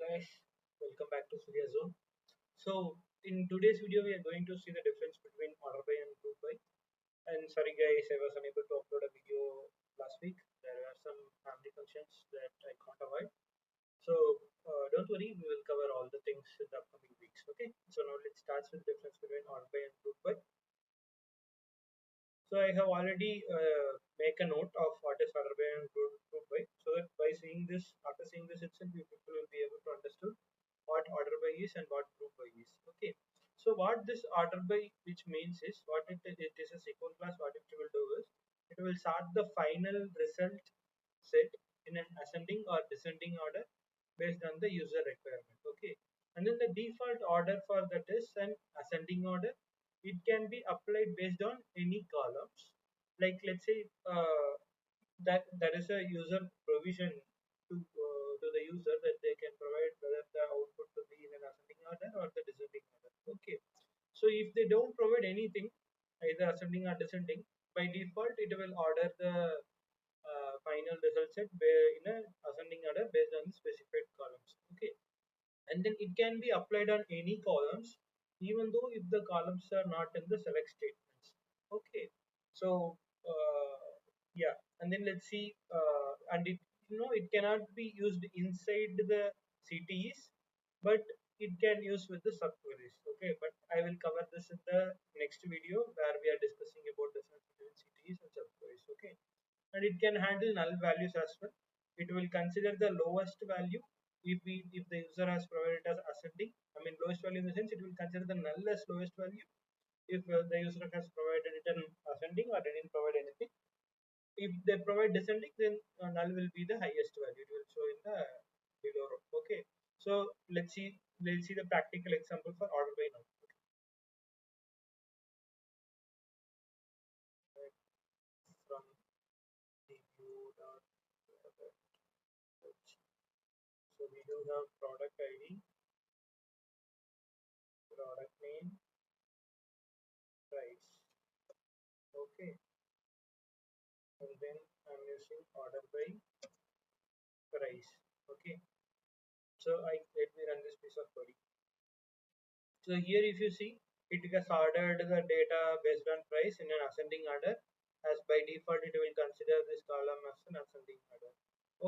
Guys, welcome back to Surya Zone. So in today's video we are going to see the difference between order by and group by. And sorry guys, I was unable to upload a video last week. There are some family functions that I can't avoid. So don't worry, we will cover all the things in the upcoming weeks. Okay. So now let's start with the difference between order by and group by. So I have already make a note of what is order by and group by, so that by seeing this, after seeing this itself, you people will be able to understand what order by is and what group by is. Okay. So what this order by which means is what it is a SQL class. What it will do is it will sort the final result set in an ascending or descending order based on the user requirement. Okay. And then the default order for that is an ascending order. It can be applied based on any columns. Like let's say that there is a user provision to the user that they can provide whether the output to be in an ascending order or the descending order. Okay. So if they don't provide anything, either ascending or descending, by default it will order the final result set in a ascending order based on the specified columns. Okay. And then it can be applied on any columns even though if the columns are not in the select statements. Okay. So yeah, and then let's see, and it, it cannot be used inside the CTEs, but it can use with the subqueries. Okay, but I will cover this in the next video where we are discussing about difference between CTEs and subqueries. Okay, and it can handle null values as well. It will consider the lowest value if the user has provided as ascending. I mean lowest value in the sense it will consider the null as lowest value if the user has provided it an ascending or didn't provide anything. If they provide descending, then null will be the highest value. It will show in the below row. Okay. So let's see the practical example for order by now. Okay. From the view dot so we do have product ID, product name, price. Okay, and then I'm using order by price. Okay, so let me run this piece of code. So here if you see, it has ordered the data based on price in an ascending order. As by default, it will consider this column as an ascending order.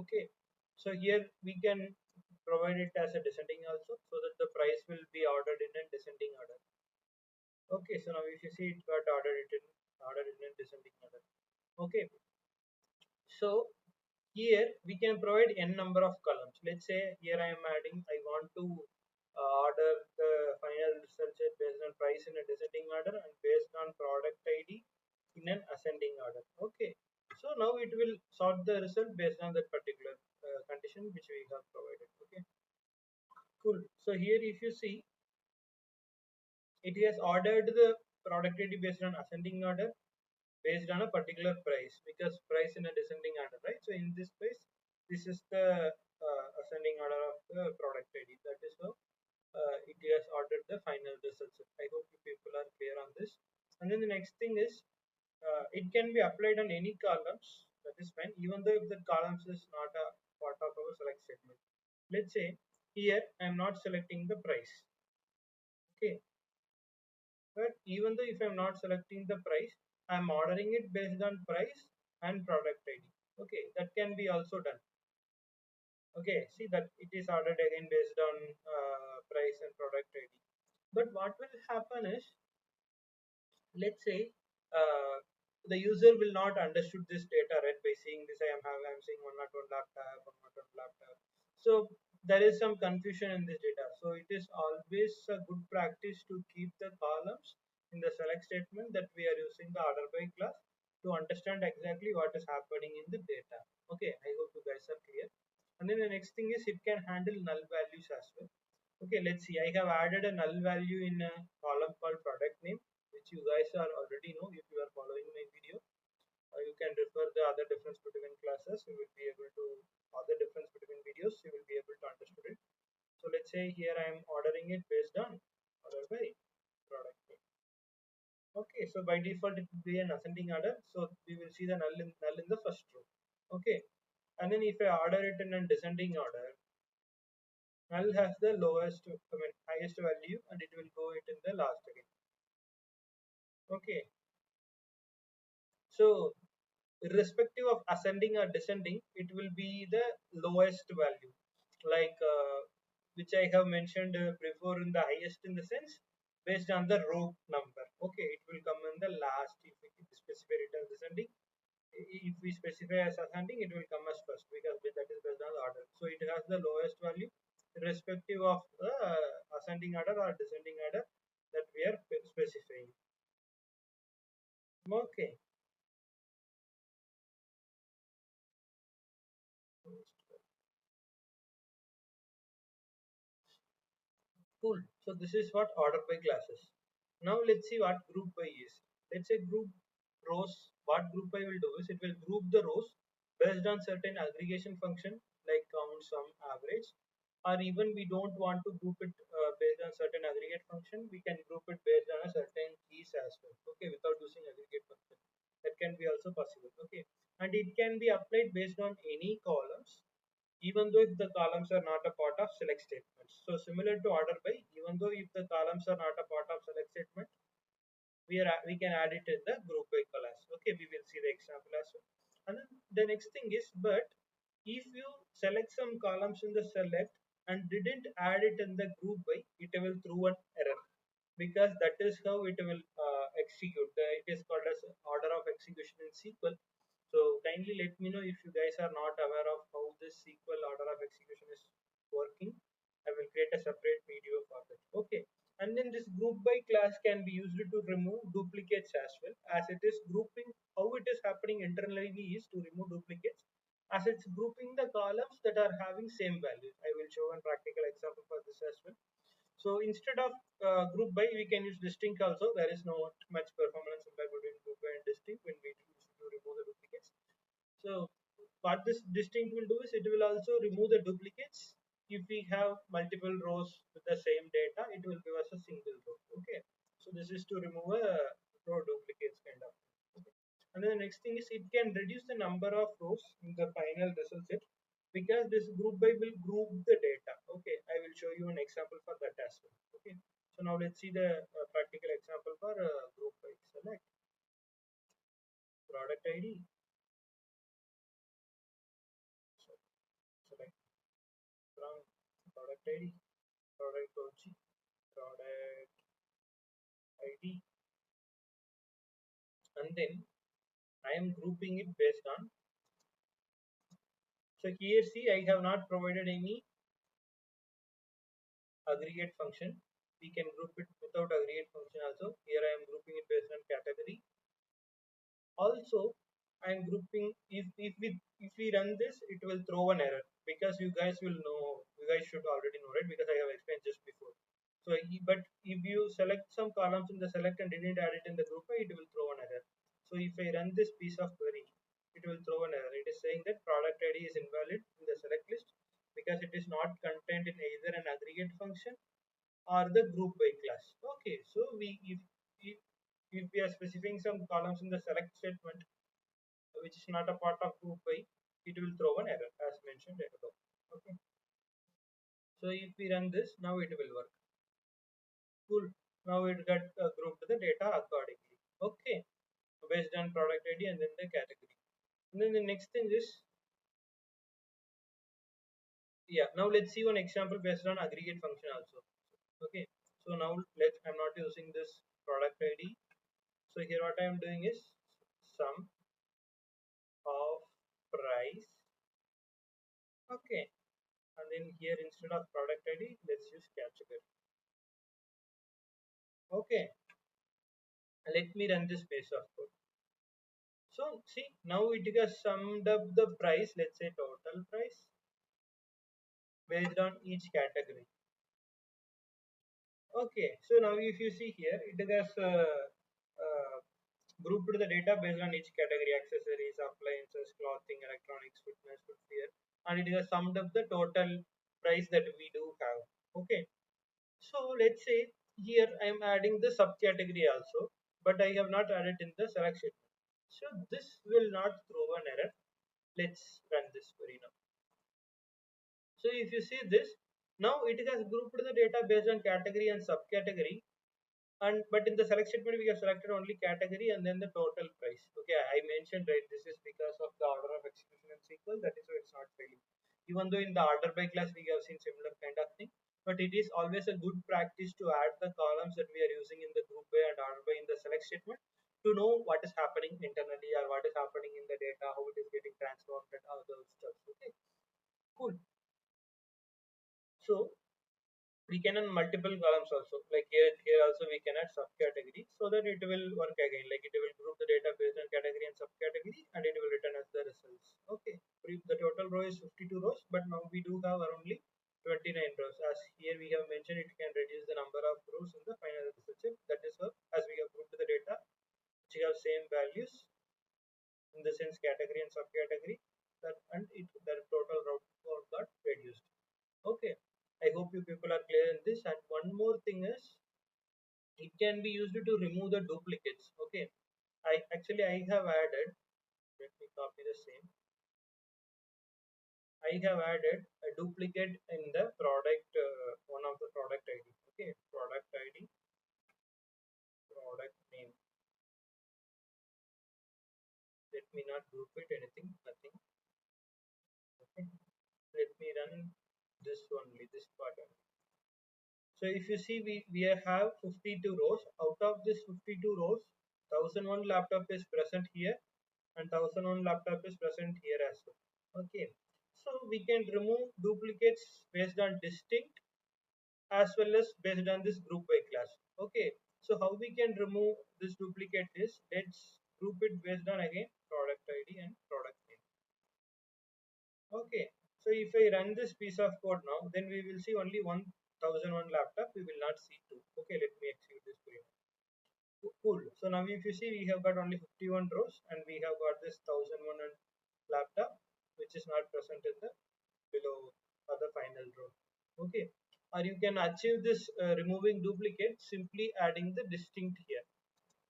Okay. So here we can provide it as a descending also, so that the price will be ordered in a descending order. Okay. So now if you see, it got ordered in a descending order. Okay. So here we can provide n number of columns. Let's say here I am adding, I want to order the final result set based on price in a descending order and based on product ID in an ascending order. Okay. So now it will sort the result based on that particular condition which we have provided. Okay. Cool. So here if you see, it has ordered the product ID based on ascending order based on a particular price, because price in a descending order, right? So in this case, this is the ascending order of the product ID. That is how it has ordered the final results. I hope you people are clear on this. And then the next thing is it can be applied on any columns. That is fine, even though if the columns is not a part of our select statement. Let's say here I am not selecting the price. Okay, but even though if I'm not selecting the price, I'm ordering it based on price and product ID. Okay, that can be also done. Okay, see that it is ordered again based on price and product ID. But what will happen is, let's say the user will not understood this data, right? By seeing this, I'm seeing 101 laptop, 101 laptop. So there is some confusion in this data. So it is always a good practice to keep the columns in the select statement that we are using the order by class to understand exactly what is happening in the data. Okay, I hope you guys are clear. And then the next thing is it can handle null values as well. Okay, let's see. I have added a null value in a column called product name, which you guys are already know if you are following my video. You can refer the other difference between classes. You will be able to other difference between videos. You will be able to understand it. So let's say here I am ordering it based on order by product name. Okay, so by default it will be an ascending order. So we will see the null in the first row. Okay, and then if I order it in a descending order, null has the lowest, I mean highest value, and it will go it in the last again. Okay, so irrespective of ascending or descending, it will be the lowest value, like which I have mentioned before in the highest in the sense based on the row number. Okay, it will come in the last if we specify it as descending. If we specify as ascending, it will come as first because that is based on the order. So it has the lowest value irrespective of the ascending order or descending order that we are specifying. Okay. Cool. So this is what order by classes. Now let's see what group by is. Let's say group rows. What group by will do is it will group the rows based on certain aggregation function like count, sum, average, or even we don't want to group it based on certain aggregate function. We can group it based on a certain keys as well. Okay, without using aggregate function. That can be also possible. Okay, and it can be applied based on any columns even though if the columns are not a part of select statements. So similar to order by, even though if the columns are not a part of select statement, we can add it in the group by class. Okay, we will see the example as well. And then the next thing is, but if you select some columns in the select and didn't add it in the group by, it will throw an error because that is how it will execute. It is called as order of execution in SQL. So kindly let me know if you guys are not aware of how this SQL order of execution is working. I will create a separate video for that. Okay. And then this group by class can be used to remove duplicates as well, as it is grouping. How it is happening internally is to remove duplicates, as it's grouping the columns that are having same values. I will show a practical example for this as well. So instead of group by, we can use distinct also. There is not much performance impact between group by and distinct when we use to remove the duplicates. So what this distinct will do is it will also remove the duplicates. If we have multiple rows with the same data, it will give us a single row. Okay. So this is to remove a row duplicates kind of. Okay. And then the next thing is it can reduce the number of rows in the final result set because this group by will group the data. Okay, I will show you an example for that as well. Okay, so now let's see the practical example for group by. Select product ID. So select from product ID, product OG, product ID, and then I am grouping it based on. So here see I have not provided any aggregate function. We can group it without aggregate function also. Here I am grouping it based on category. Also, I'm grouping if we run this, it will throw an error because you guys will know, you guys should already know, right? Because I have explained just before. So but if you select some columns in the select and didn't add it in the group, it will throw an error. So if I run this piece of query, it will throw an error. It is saying that product ID is invalid in the select list because it is not contained in either an aggregate function or the group by class. Okay, so if if we are specifying some columns in the select statement which is not a part of group by, it will throw an error as mentioned above. Okay, so if we run this, now it will work. Cool. Now it got grouped the data accordingly. Okay, based on product ID and then the category. And then the next thing is, yeah. Now let's see one example based on aggregate function also. Okay, so now I'm not using this product ID. So here what I am doing is sum of price. Okay, and then here instead of product ID, let's use category. Okay, let me run this piece of code. So see, now it has summed up the price, let's say total price based on each category. Okay, so now if you see here, it has grouped the data based on each category: accessories, appliances, clothing, electronics, fitness, footwear, and it has summed up the total price that we do have. Okay, so let's say here I am adding the subcategory also, but I have not added in the selection. So this will not throw an error. Let's run this query now. So if you see this, Now it has grouped the data based on category and subcategory, and but in the select statement we have selected only category and then the total price. Okay, I mentioned, right, this is because of the order of execution in SQL, that is why it's not failing. Even though in the order by class we have seen similar kind of thing, but it is always a good practice to add the columns that we are using in the group by and order by in the select statement to know what is happening internally or what is happening in the data, how it is getting transformed and all those stuff. Okay, cool. So we can add multiple columns also, like here also we can add subcategory so that it will work again, like it will group the data based on category and subcategory and it will return as the results. Okay, the total row is 52 rows, but now we do have only 29 rows. As here we have mentioned, it can reduce the number of rows in the final result sheet. That is how, as we have grouped the data which have same values in the sense category and subcategory, that and it the total row got reduced. Okay, I hope you people are clear in this. And one more thing is, it can be used to remove the duplicates. Okay, I have added. Let me copy the same. I have added a duplicate in the product, one of the product ID. Okay, product ID, product name. Let me not group it anything, nothing. Okay, let me run this only, this part only. So if you see, we have 52 rows. Out of this 52 rows, 1001 laptop is present here and 1001 laptop is present here as well. Okay, so we can remove duplicates based on distinct as well as based on this group by class. Okay, so how we can remove this duplicate is, let's group it based on again product ID and product name. Okay, so if I run this piece of code now, then we will see only 1001 laptop, we will not see two. Okay, let me execute this for you. Cool. So now if you see, we have got only 51 rows and we have got this 1001 and laptop which is not present in the below other final row. Okay, or you can achieve this removing duplicate simply adding the distinct here.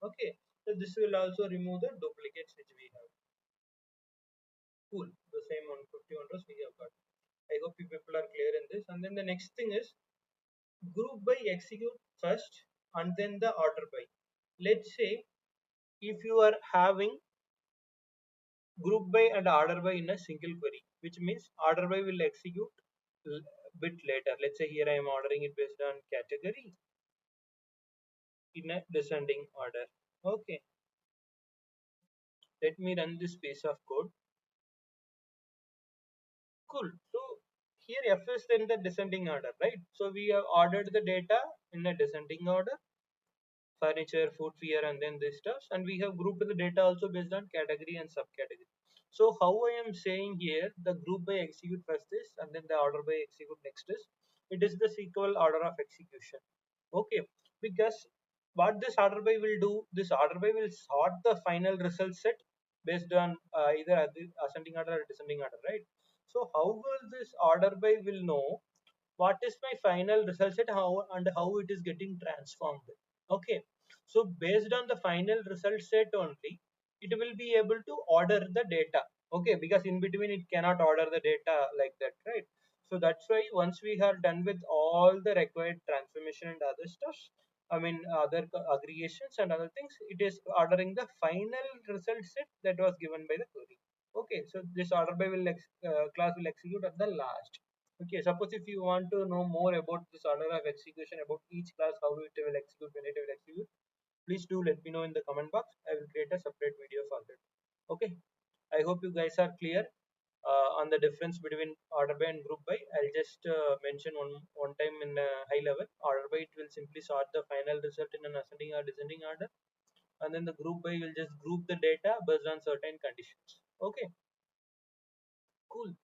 Okay, so this will also remove the duplicates which we have. Cool, the same on 51 rows we have got. I hope you people are clear in this. And then the next thing is, group by execute first and then the order by. Let's say if you are having group by and order by in a single query, which means order by will execute bit later. Let's say here I am ordering it based on category in a descending order. Okay, let me run this piece of code. Cool. So here F is in the descending order, right? So we have ordered the data in a descending order, furniture, footwear, and then this stuff, and we have grouped the data also based on category and subcategory. So how I am saying here, the group by execute first is and then the order by execute next is, it is the SQL order of execution. Okay, because what this order by will do, this order by will sort the final result set based on either ascending order or descending order, right? So how will this order by will know what is my final result set, how and how it is getting transformed? Okay, so based on the final result set only, it will be able to order the data. Okay, because in between it cannot order the data like that, right? So that's why once we are done with all the required transformation and other stuff, I mean other aggregations and other things, it is ordering the final result set that was given by the query. Okay, so this order by will class will execute at the last. Okay, suppose if you want to know more about this order of execution, about each class, how it will execute, when it will execute, please do let me know in the comment box. I will create a separate video for that. Okay, I hope you guys are clear on the difference between order by and group by. I'll just mention one time in a high level. Order by, it will simply sort the final result in an ascending or descending order, and then the group by will just group the data based on certain conditions. Okay, cool.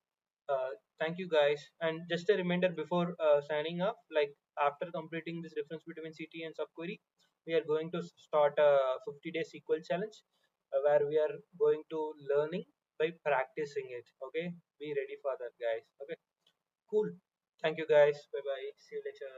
Thank you guys. And just a reminder before signing off, like after completing this difference between CT and subquery, we are going to start a 50-day SQL challenge where we are going to learning by practicing it. Okay, be ready for that, guys. Okay, cool. Thank you guys. Bye bye. See you later.